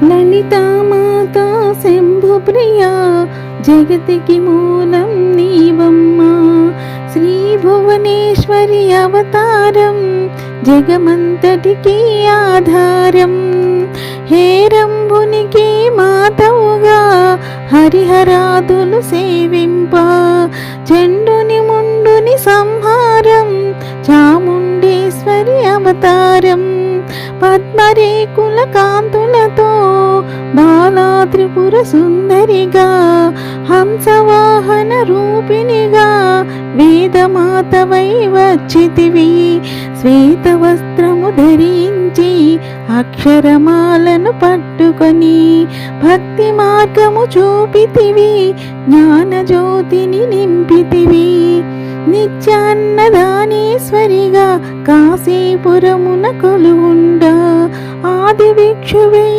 లలితామాతా శంభుప్రియా జగతికి మూలం నీవమ్మా. శ్రీ భువనేశ్వరి అవతారం జగమంతటికి ఆధారం. హేరంబునికి మాతవుగా హరిహరాదులు సేవింప. చండుని ముండుని సంహారం చాముండేశ్వరి అవతారం. పద్మరేకుల కాంతులతో బాలా త్రిపుర సుందరిగా హంసవాహన రూపిణిగా వేదమాతవై వచ్చితివి. శ్వేత వస్త్రము ధరించి అక్షరమాలను పట్టుకొని భక్తి మార్గము చూపితివి. జ్ఞాన జ్యోతిని నింపితివి. నిత్యాన్నదానేశ్వరిగా కాశీపురమున కొలువుండా ఆది భిక్షువై